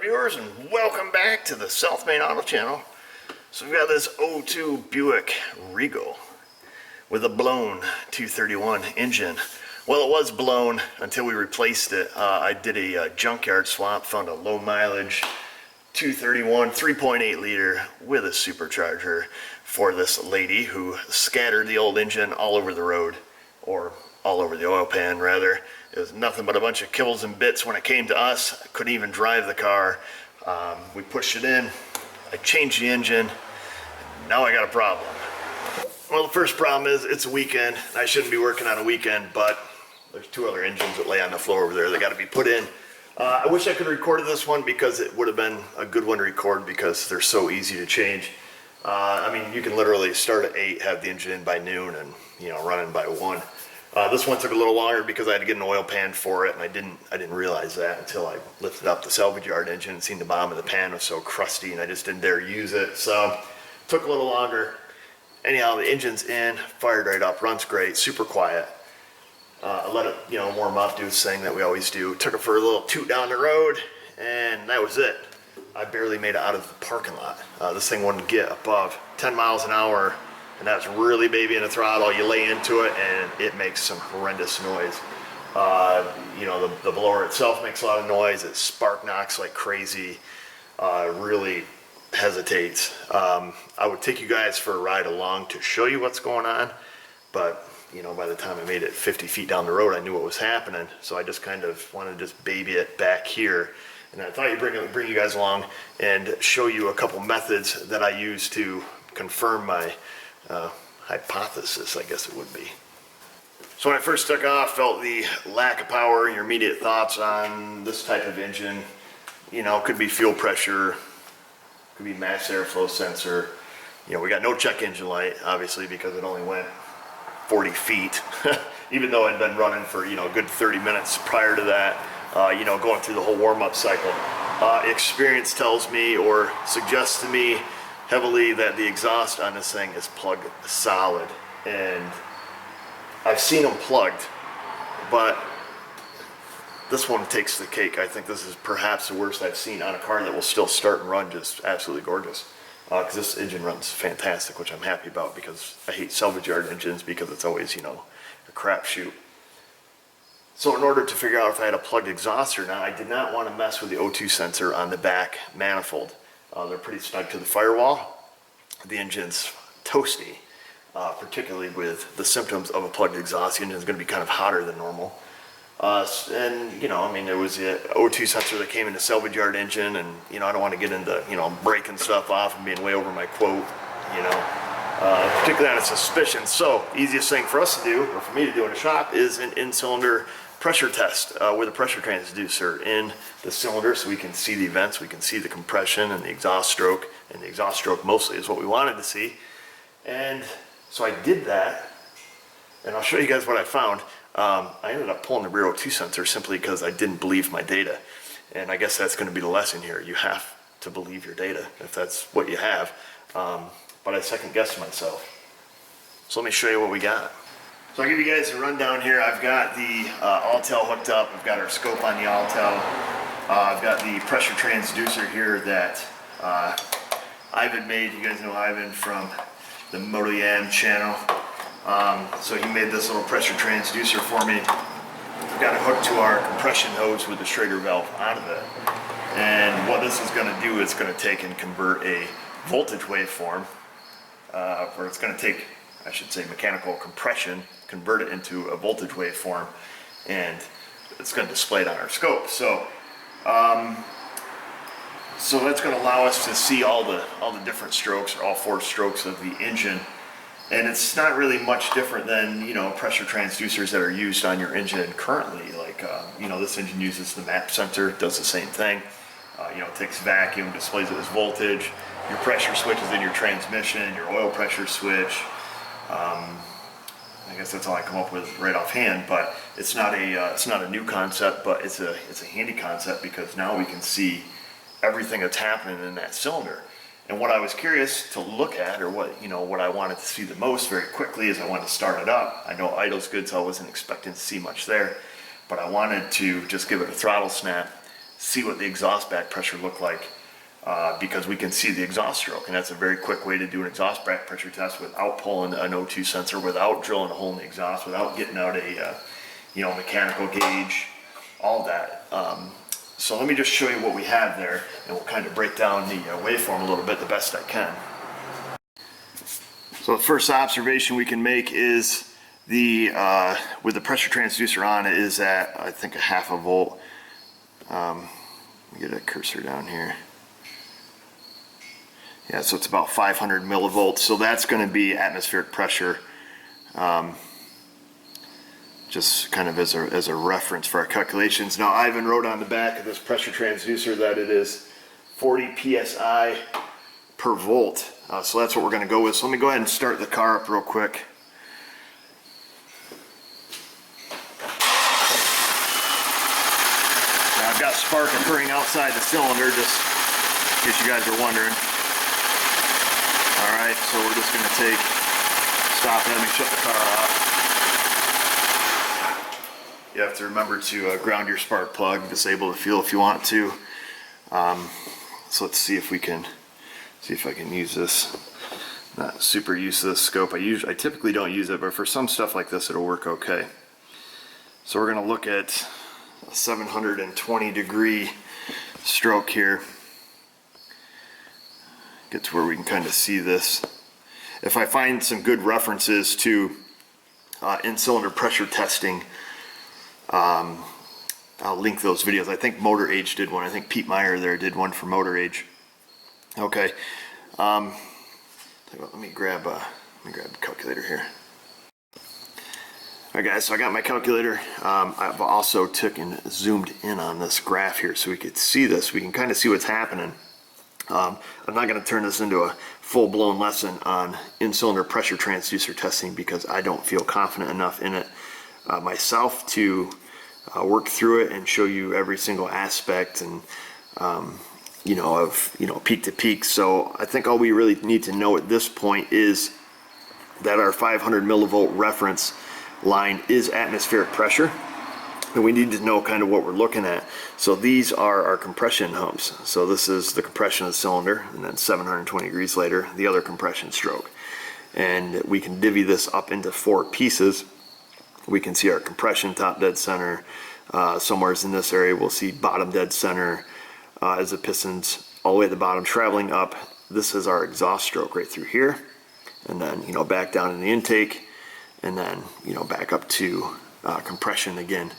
viewers, and welcome back to the South Main Auto Channel. So we've got this '02 Buick Regal with a blown 231 engine. Well, it was blown until we replaced it. I did a junkyard swap, found a low mileage 231 3.8 liter with a supercharger for this lady who scattered the old engine all over the road, or all over the oil pan rather. It was nothing but a bunch of kibbles and bits when it came to us. I couldn't even drive the car. We pushed it in, I changed the engine, now I got a problem. Well, the first problem is it's a weekend. I shouldn't be working on a weekend, but there's two other engines that lay on the floor over there that got to be put in. I wish I could have recorded this one because it would have been a good one to record because they're so easy to change. I mean, you can literally start at 8, have the engine in by noon, and running by 1. This one took a little longer because I had to get an oil pan for it, and I didn't realize that until I lifted up the salvage yard engine and seen the bottom of the pan was so crusty, and I just didn't dare use it. So it took a little longer. Anyhow, the engine's in, fired right up, runs great, super quiet. I let it warm up, do its thing that we always do. Took it for a little toot down the road, and that was it. I barely made it out of the parking lot. This thing wouldn't get above 10 miles an hour. And that's really babying the throttle. You lay into it and it makes some horrendous noise. The blower itself makes a lot of noise. It spark knocks like crazy. Really hesitates. I would take you guys for a ride along to show you what's going on, but by the time I made it 50 feet down the road, I knew what was happening. So I just kind of wanted to just baby it back here. And I thought I'd bring you guys along and show you a couple methods that I use to confirm my hypothesis, I guess it would be. So when I first took off, felt the lack of power. Your immediate thoughts on this type of engine, could be fuel pressure, could be mass airflow sensor. We got no check engine light, obviously, because it only went 40 feet, even though I'd been running for, a good 30 minutes prior to that, going through the whole warm-up cycle. Experience tells me or suggests to me heavily that the exhaust on this thing is plugged solid, and I've seen them plugged, but this one takes the cake. I think this is perhaps the worst I've seen on a car that will still start and run just absolutely gorgeous, because this engine runs fantastic, which I'm happy about because I hate salvage yard engines because it's always a crapshoot. So in order to figure out if I had a plugged exhaust or not, I did not want to mess with the O2 sensor on the back manifold. They're pretty snug to the firewall. The engine's toasty, particularly with the symptoms of a plugged exhaust. The engine's going to be kind of hotter than normal. There was the O2 sensor that came in the salvage yard engine, and, I don't want to get into, breaking stuff off and being way over my quote, particularly on a suspicion. So, easiest thing for us to do, or for me to do in a shop, is an in-cylinder pressure test with a pressure transducer in the cylinder so we can see the vents, we can see the compression and the exhaust stroke, and the exhaust stroke mostly is what we wanted to see. And so I did that, and I'll show you guys what I found. I ended up pulling the rear O2 sensor simply because I didn't believe my data, and I guess that's going to be the lesson here. You have to believe your data if that's what you have, but I second guessed myself. So let me show you what we got. So I'll give you guys a rundown here. I've got the Altel hooked up. I've got our scope on the Altel. I've got the pressure transducer here that Ivan made. You guys know Ivan from the MotoYam channel. So he made this little pressure transducer for me. I've got it hooked to our compression hose with the Schrader valve out of it. And what this is going to do, it's going to take and convert a voltage waveform, or it's going to take, I should say, mechanical compression, convert it into a voltage waveform, and it's going to display it on our scope. So that's going to allow us to see all the different strokes, or all 4 strokes of the engine. And it's not really much different than pressure transducers that are used on your engine currently. Like this engine uses the map sensor, does the same thing. It takes vacuum, displays it as voltage. Your pressure switch is in your transmission, your oil pressure switch. I guess that's all I come up with right offhand, but it's not a new concept, but it's a handy concept because now we can see everything that's happening in that cylinder. And what I was curious to look at, or what I wanted to see the most very quickly, is I wanted to start it up. I know idle's good, so I wasn't expecting to see much there, but I wanted to just give it a throttle snap, see what the exhaust back pressure looked like, because we can see the exhaust stroke, and that's a very quick way to do an exhaust back pressure test without pulling an O2 sensor, without drilling a hole in the exhaust, without getting out a mechanical gauge, all that. So let me just show you what we have there, and we'll kind of break down the waveform a little bit the best I can. So the first observation we can make is with the pressure transducer on, it is at, I think, a 0.5 volt. Let me get a cursor down here. Yeah, so it's about 500 millivolts. So that's going to be atmospheric pressure, just kind of as a reference for our calculations. Now, Ivan wrote on the back of this pressure transducer that it is 40 psi per volt. So that's what we're going to go with. So let me go ahead and start the car up real quick. Now, I've got spark occurring outside the cylinder, just in case you guys are wondering. Alright, so we're just going to stop and let me shut the car off. You have to remember to ground your spark plug, disable the fuel if you want to. So let's see if I can use this. Not super used to this scope. I typically don't use it, but for some stuff like this it'll work okay. So we're going to look at a 720 degree stroke here. Get to where we can kind of see this. If I find some good references to in-cylinder pressure testing, I'll link those videos. I think Motor Age did one. I think Pete Meyer there did one for Motor Age. Okay. Let me grab a calculator here. Alright guys, so I got my calculator. I've also took and zoomed in on this graph here so we could see this. We can kind of see what's happening. I'm not going to turn this into a full-blown lesson on in-cylinder pressure transducer testing because I don't feel confident enough in it myself to work through it and show you every single aspect and peak to peak. So I think all we really need to know at this point is that our 500 millivolt reference line is atmospheric pressure, and we need to know kind of what we're looking at. So these are our compression humps. So this is the compression of the cylinder, and then 720 degrees later, the other compression stroke. And we can divvy this up into 4 pieces. We can see our compression top dead center. Somewhere in this area we'll see bottom dead center as the piston's all the way at the bottom traveling up. This is our exhaust stroke right through here, and then back down in the intake, and then back up to compression again,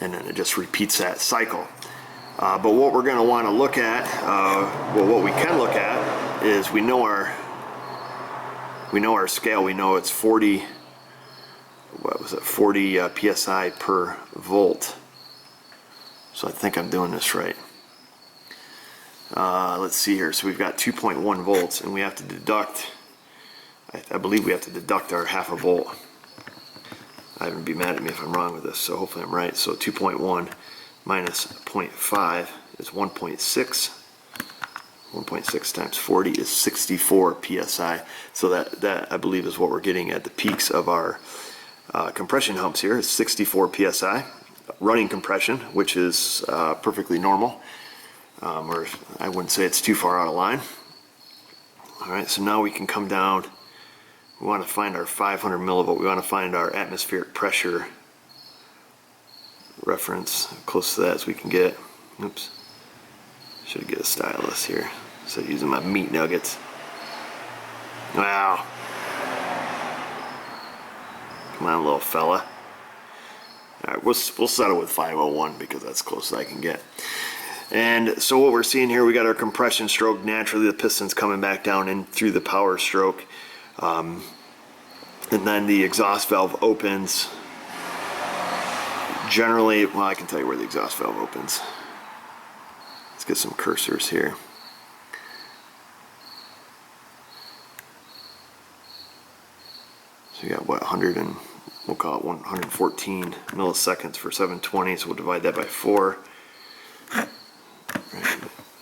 and then it just repeats that cycle. But what we're going to want to look at, what we can look at is we know our scale. We know it's 40 psi per volt. So I think I'm doing this right. Let's see here. So we've got 2.1 volts, and we have to deduct, I believe we have to deduct our 0.5 volt. I wouldn't be mad at me if I'm wrong with this, so hopefully I'm right. So 2.1 minus 0.5 is 1.6. 1.6 times 40 is 64 psi. So that I believe is what we're getting at the peaks of our compression humps here, is 64 psi. Running compression, which is perfectly normal, or I wouldn't say it's too far out of line. Alright, so now we can come down. We want to find our 500 millivolt. We want to find our atmospheric pressure reference, close to that as we can get. Oops. Should get a stylus here instead of using my meat nuggets. Wow. Come on, little fella. Alright, we'll settle with 501 because that's close as I can get. And so what we're seeing here, we got our compression stroke. Naturally, the piston's coming back down in through the power stroke. And then the exhaust valve opens. Generally, well, I can tell you where the exhaust valve opens. Let's get some cursors here. So you got what, we'll call it 114 milliseconds for 720, so we'll divide that by 4. Right.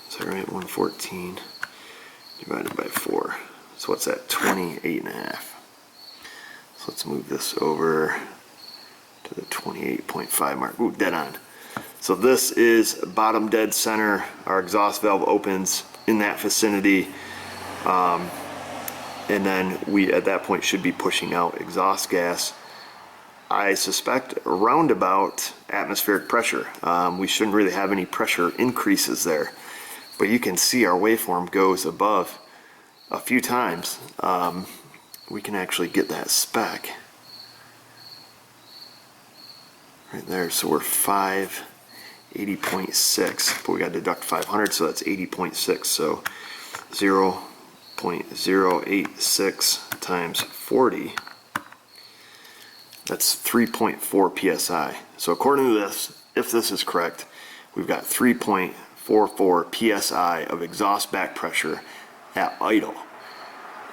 Is that right? 114 divided by 4. So what's that? 28.5. So let's move this over to the 28.5 mark. Ooh, dead on. So this is bottom dead center. Our exhaust valve opens in that vicinity. And then we, at that point, should be pushing out exhaust gas. I suspect around about atmospheric pressure. We shouldn't really have any pressure increases there. But you can see our waveform goes above a few times. We can actually get that spec right there. So we're 580.6, but we got to deduct 500, so that's 80.6. So 0.086 times 40, that's 3.4 psi. So according to this, if this is correct, we've got 3.44 psi of exhaust back pressure at idle,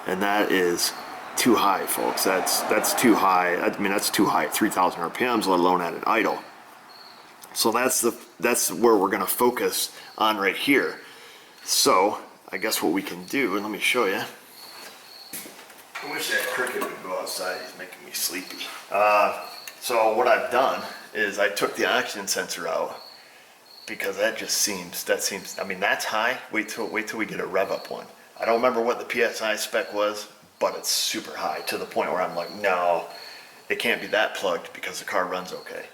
and that is too high, folks. That's too high. I mean, that's too high at 3,000 RPMs, let alone at an idle. So that's where we're going to focus on right here. So I guess what we can do, and let me show you. I wish that cricket would go outside. He's making me sleepy. So what I've done is I took the oxygen sensor out, because that seems, I mean, that's high. Wait till we get a rev up one. I don't remember what the PSI spec was, but it's super high to the point where I'm like, no, it can't be that plugged because the car runs okay.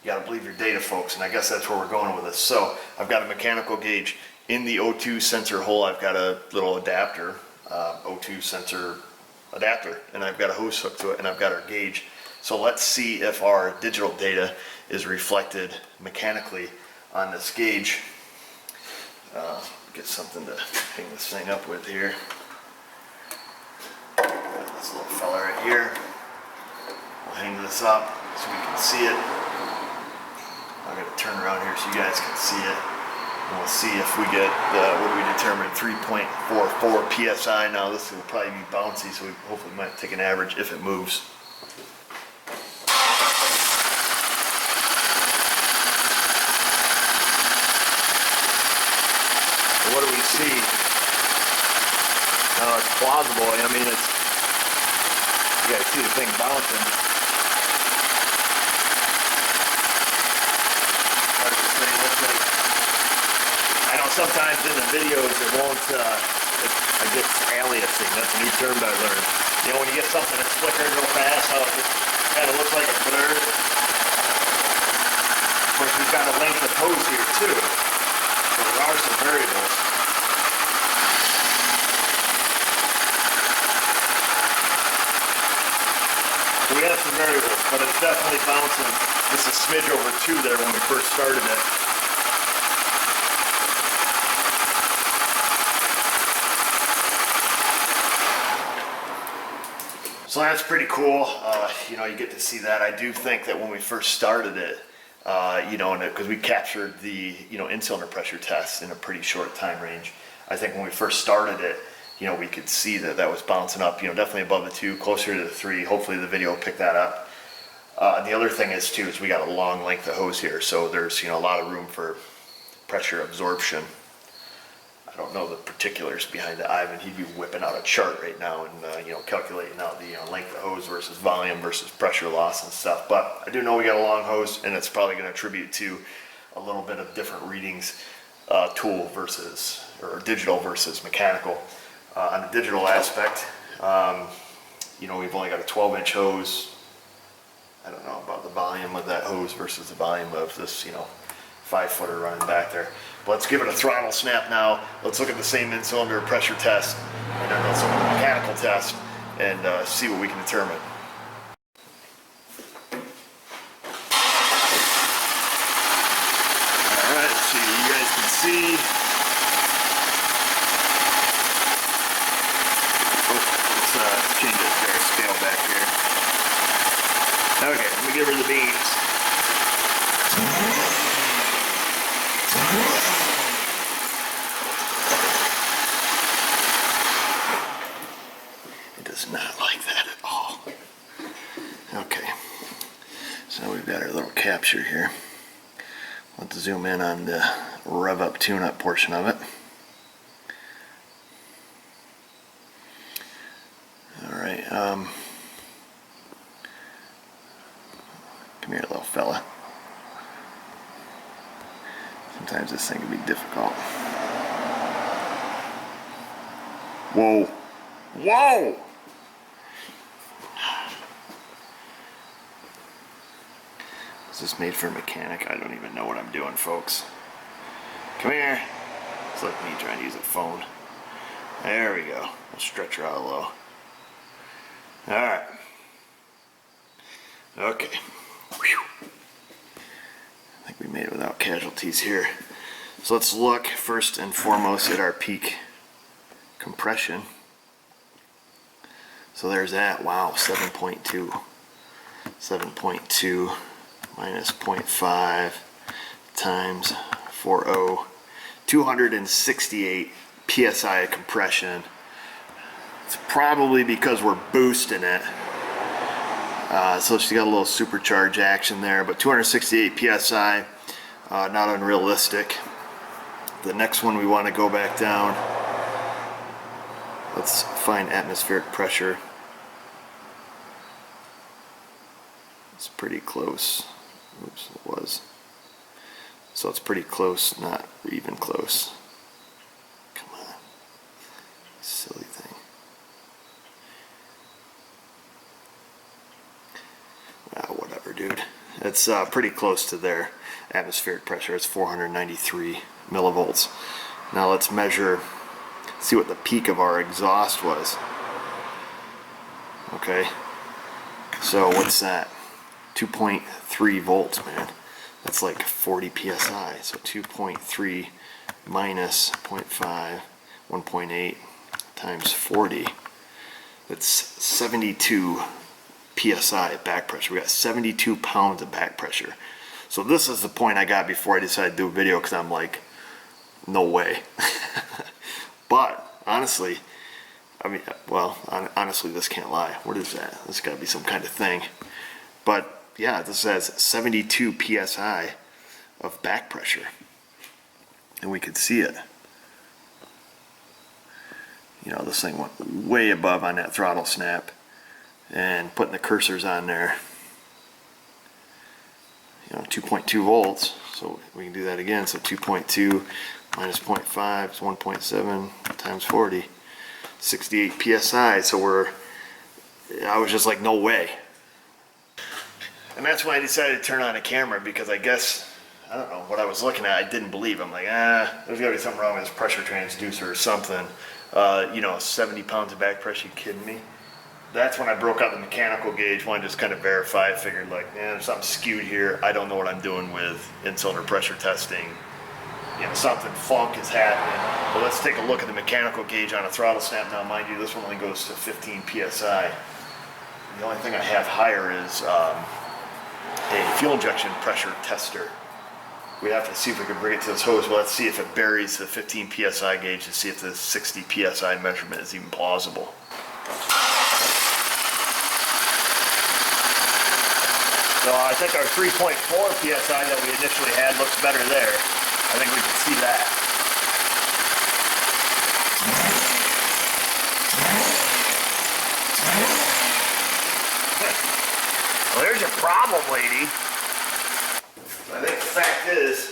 You gotta believe your data, folks, and I guess that's where we're going with this. So I've got a mechanical gauge in the O2 sensor hole. I've got a little adapter, O2 sensor adapter, and I've got a hose hooked to it, and I've got our gauge. So let's see if our digital data is reflected mechanically on this gauge. Get something to hang this thing up with here. Got this little fella right here. We'll hang this up so we can see it. I'm going to turn around here so you guys can see it. And we'll see if we get, what do we determine, 3.44 psi. Now this will probably be bouncy, so we hopefully might take an average if it moves. What do we see? It's plausible. I mean, it's, you guys see the thing bouncing. Hard to say. Looks like, I know sometimes in the videos it won't, I guess aliasing, that's a new term that I learned. You know, when you get something that's flickering real fast, how it just kind of looks like a blur. Of course, we've got a length of hose here too. So there are some variables. So we have some variables, but it's definitely bouncing. This is a smidge over 2 there when we first started it. So that's pretty cool. You know, you get to see that. I do think that when we first started it, you know, because we captured the, you know, in-cylinder pressure test in a pretty short time range. I think when we first started it, you know, we could see that that was bouncing up, you know, definitely above the 2, closer to the 3. Hopefully the video will pick that up. And the other thing is too, is we got a long length of hose here, so there's, you know, a lot of room for pressure absorption. I don't know the particulars behind it. Ivan, he'd be whipping out a chart right now and, you know, calculating out the length of hose versus volume versus pressure loss and stuff. But I do know we got a long hose, and it's probably going to attribute to a little bit of different readings, tool versus, or digital versus mechanical. On the digital aspect, you know, we've only got a 12-inch hose. I don't know about the volume of that hose versus the volume of this, you know, 5-footer running back there. But let's give it a throttle snap now. Let's look at the same in-cylinder pressure test, and then let's look at the mechanical test and see what we can determine. All right, let's see. You guys can see. Let's change the scale back here. Okay, let me give her the beans. It does not like that at all. Okay, so we've got our little capture here. Let's zoom in on the rev up tune-up portion of it. Alright, come here, little fella. Sometimes this thing can be difficult. Whoa. Whoa! Is this made for a mechanic? I don't even know what I'm doing, folks. Come here. It's like me trying to use a phone. There we go. I'll stretch her out low. Alright. Okay. Whew. I think we made it without casualties here. So let's look first and foremost at our peak compression. So there's that. Wow, 7.2. 7.2 minus 0.5 times 4.0. 268 psi of compression. It's probably because we're boosting it. So she got a little supercharged action there, but 268 psi, not unrealistic. The next one we want to go back down. Let's find atmospheric pressure. It's pretty close. Oops, it was. So it's pretty close, not even close. Come on. Silly thing. Whatever, dude. It's pretty close to their atmospheric pressure. It's 493 millivolts. Now let's measure, see what the peak of our exhaust was. Okay. So what's that? 2.3 volts, man. That's like 40 psi. So 2.3 minus 0.5, 1.8 times 40. That's 72 psi of back pressure. We got 72 pounds of back pressure. So this is the point I got before I decided to do a video, because I'm like, no way. But honestly, I mean, well, honestly, this can't lie. What is that? This got to be some kind of thing. But yeah, this has 72 psi of back pressure, and we could see it. You know, this thing went way above on that throttle snap, and putting the cursors on there, you know, 2.2 volts. So we can do that again. So 2.2 minus 0.5 is 1.7 times 40, 68 psi. So I was just like, no way. And that's why I decided to turn on a camera, because I guess, I don't know, what I was looking at, I didn't believe. I'm like, there's gotta be something wrong with this pressure transducer or something. You know, 70 pounds of back pressure, you kidding me? That's when I broke out the mechanical gauge, wanted to just kind of verify. I figured like, there's something skewed here. I don't know what I'm doing with in-cylinder pressure testing. You know, something funk is happening. But let's take a look at the mechanical gauge on a throttle snap. Now, mind you, this one only goes to 15 psi. The only thing I have higher is a fuel injection pressure tester. We have to see if we can bring it to this hose. Well, let's see if it buries the 15 psi gauge and see if the 60 psi measurement is even plausible. So I think our 3.4 psi that we initially had looks better there. I think we can see that. Well, there's your problem, lady. I think the fact is,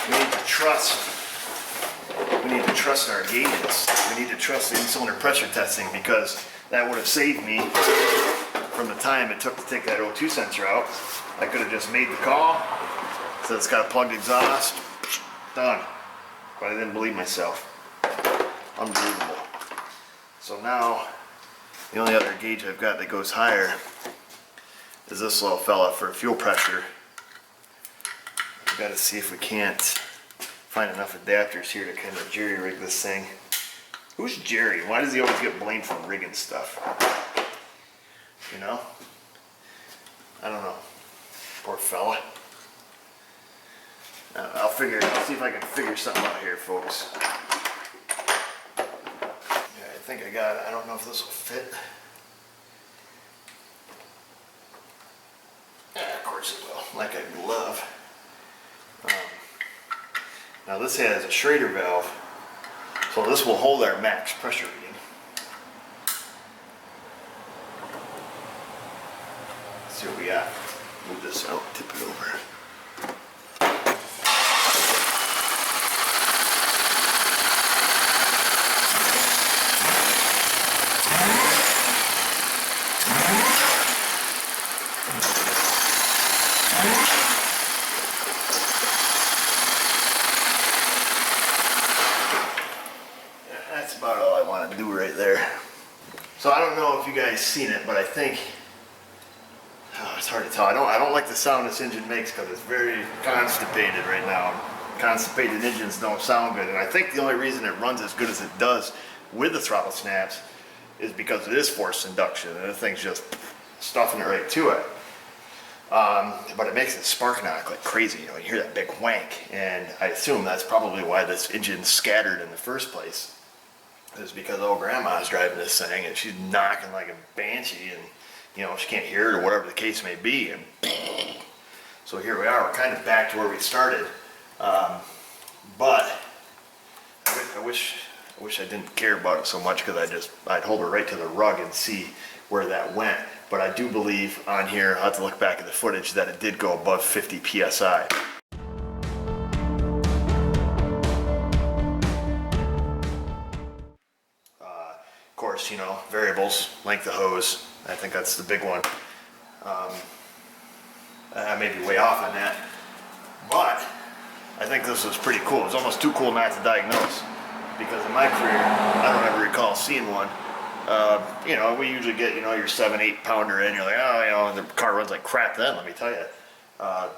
we need to trust our gauges. We need to trust the in-cylinder pressure testing, because that would have saved me from the time it took to take that O2 sensor out. I could have just made the call, so it's got a plugged exhaust, done. But I didn't believe myself. Unbelievable. So now, the only other gauge I've got that goes higher is this little fella for fuel pressure. We've got to see if we can't find enough adapters here to kind of jerry-rig this thing. Who's Jerry? Why does he always get blamed for rigging stuff? You know? I don't know. Poor fella. I'll see if I can figure something out here, folks. Yeah, I think I got it. I don't know if this will fit. Yeah, of course it will. Like a glove. Now this has a Schrader valve, so this will hold our max pressure reading. Let's see what we got. Move this out, tip it over. want to do right there. So I don't know if you guys seen it, but I think, it's hard to tell. I don't like the sound this engine makes because it's very constipated right now. Constipated engines don't sound good, and I think the only reason it runs as good as it does with the throttle snaps is because it is forced induction, and the thing's just stuffing it right to it. But it makes it spark knock like crazy. You know, you hear that big wank, and I assume that's probably why this engine scattered in the first place. Is because old grandma's driving this thing and she's knocking like a banshee, and you know, she can't hear it or whatever the case may be. And so here we are. We're kind of back to where we started. But I wish I didn't care about it so much, because I'd hold her right to the rug and see where that went. But I do believe on here, I'll have to look back at the footage, that it did go above 50 PSI. Of course, you know, variables, length of hose, I think that's the big one. I may be way off on that, but I think this was pretty cool. It was almost too cool not to diagnose, because in my career, I don't ever recall seeing one. You know, we usually get, you know, your 7-8 pounder in, you're like, oh, you know, the car runs like crap then, let me tell you. I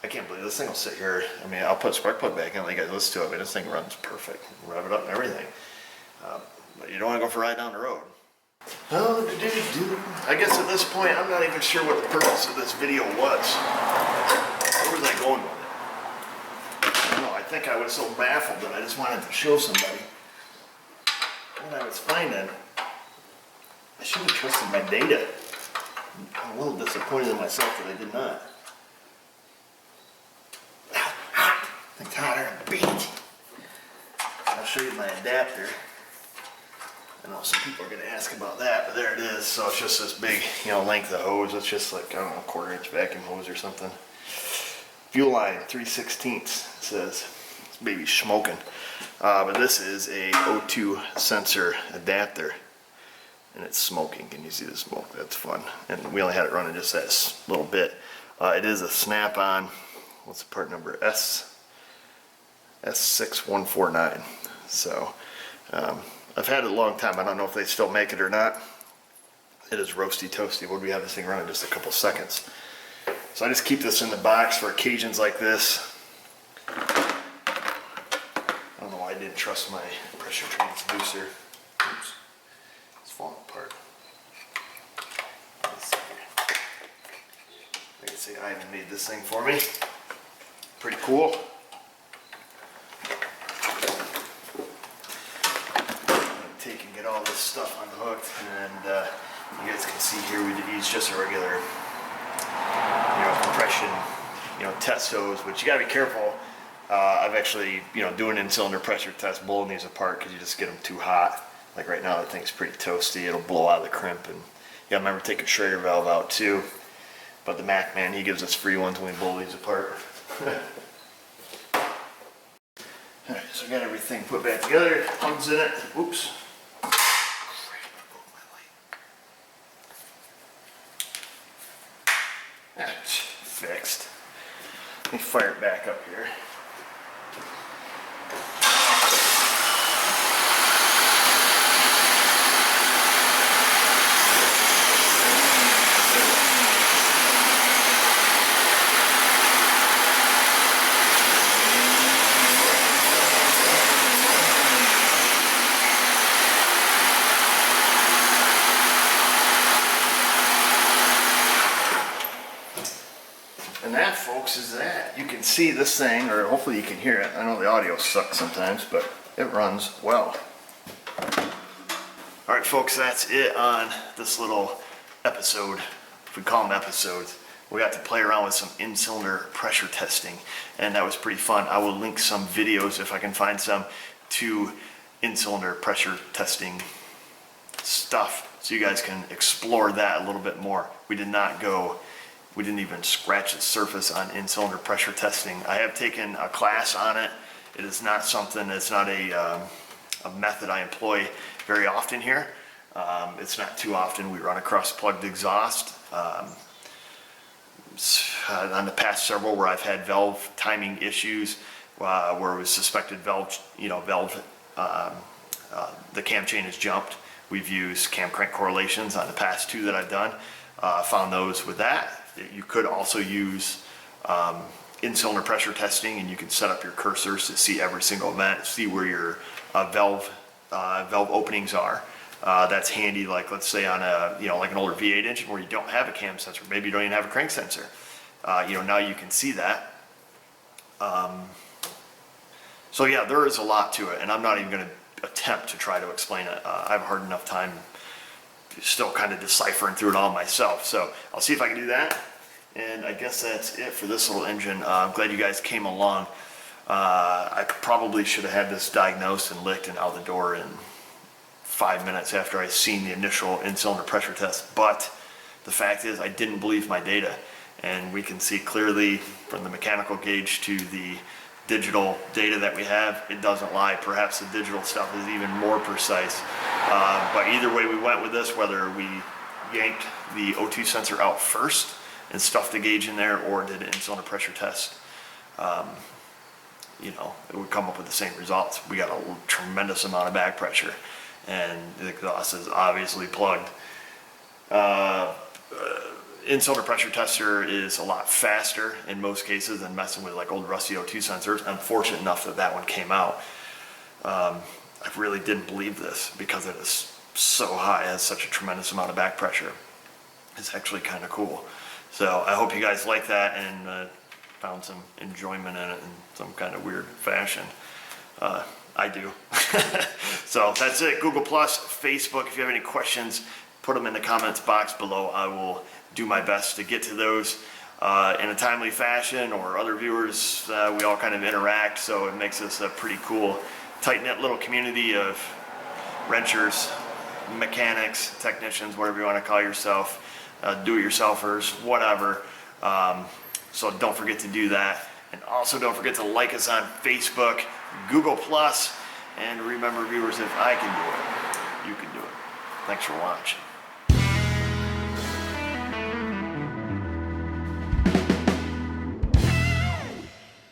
can't believe this thing will sit here. I mean, I'll put spark plug back in, let you guys listen to it, but this thing runs perfect. Rev it up and everything. But you don't want to go for a ride down the road. Oh, I guess at this point, I'm not even sure what the purpose of this video was. Where was I going with it? I don't know, I think I was so baffled that I just wanted to show somebody what I was finding. I should have trusted my data. I'm a little disappointed in myself that I did not. It's hotter than a beach. I'll show you my adapter. I know some people are going to ask about that, but there it is. So it's just this big, you know, length of hose. It's just like, I don't know, 1/4-inch vacuum hose or something. Fuel line 3/16 it says. This baby's smoking. But this is a O2 sensor adapter, and it's smoking. Can you see the smoke? That's fun. And we only had it running just that little bit. It is a snap-on. What's the part number? S6149. So I've had it a long time. I don't know if they still make it or not. It is roasty toasty. What do we have this thing running? Just a couple seconds. So I just keep this in the box for occasions like this. I don't know why I didn't trust my pressure transducer. Oops. It's falling apart. Let's see here. I can say Ivan made this thing for me. Pretty cool. Take and get all this stuff unhooked, and you guys can see here we use just a regular, you know, compression, you know, test hose, which you gotta be careful. I've actually, you know, doing in-cylinder pressure test, blowing these apart because you just get them too hot. Like right now, that thing's pretty toasty. It'll blow out of the crimp, and you gotta remember to take a Schrader valve out too. But the Mac man, he gives us free ones when we blow these apart. Alright, so I got everything put back together, plugs in it. Oops. That's fixed. Let me fire it back up here. And that, folks, is that. You can see this thing, or hopefully you can hear it. I know the audio sucks sometimes, but it runs well. Alright, folks, that's it on this little episode, if we call them episodes. We got to play around with some in-cylinder pressure testing, and that was pretty fun. I will link some videos, if I can find some, to in-cylinder pressure testing stuff, so you guys can explore that a little bit more. We didn't even scratch the surface on in-cylinder pressure testing. I have taken a class on it. It is not something, it's not a method I employ very often here. It's not too often we run across plugged exhaust. On the past several where I've had valve timing issues, where it was suspected valve the cam chain has jumped. We've used cam crank correlations on the past 2 that I've done. Found those with that. You could also use in-cylinder pressure testing, and you can set up your cursors to see every single event, see where your valve openings are. That's handy, like let's say on a, like an older V8 engine where you don't have a cam sensor, maybe you don't even have a crank sensor. Now you can see that. So yeah, there is a lot to it, and I'm not even going to attempt to try to explain it. I have a hard enough time still kind of deciphering through it all myself. So I'll see if I can do that. And I guess that's it for this little engine. I'm glad you guys came along. I probably should have had this diagnosed and licked and out the door in 5 minutes after I seen the initial in-cylinder pressure test. But the fact is I didn't believe my data. And we can see clearly from the mechanical gauge to the digital data that we have, it doesn't lie. Perhaps the digital stuff is even more precise. But either way we went with this, whether we yanked the O2 sensor out first and stuffed the gauge in there or did an in-cylinder pressure test, it would come up with the same results. We got a tremendous amount of back pressure and the exhaust is obviously plugged. In-cylinder pressure tester is a lot faster in most cases than messing with like old rusty O2 sensors. I'm fortunate enough that that one came out. I really didn't believe this because it is so high, it has such a tremendous amount of back pressure. It's actually kind of cool. So I hope you guys like that and found some enjoyment in it in some kind of weird fashion. I do. So that's it. Google+, Facebook. If you have any questions, put them in the comments box below. I will do my best to get to those in a timely fashion, or other viewers. We all kind of interact, so it makes us a pretty cool, tight-knit little community of wrenchers, mechanics, technicians, whatever you want to call yourself, do-it-yourselfers, whatever. So don't forget to do that. And also don't forget to like us on Facebook, Google+, and remember, viewers, if I can do it, you can do it. Thanks for watching.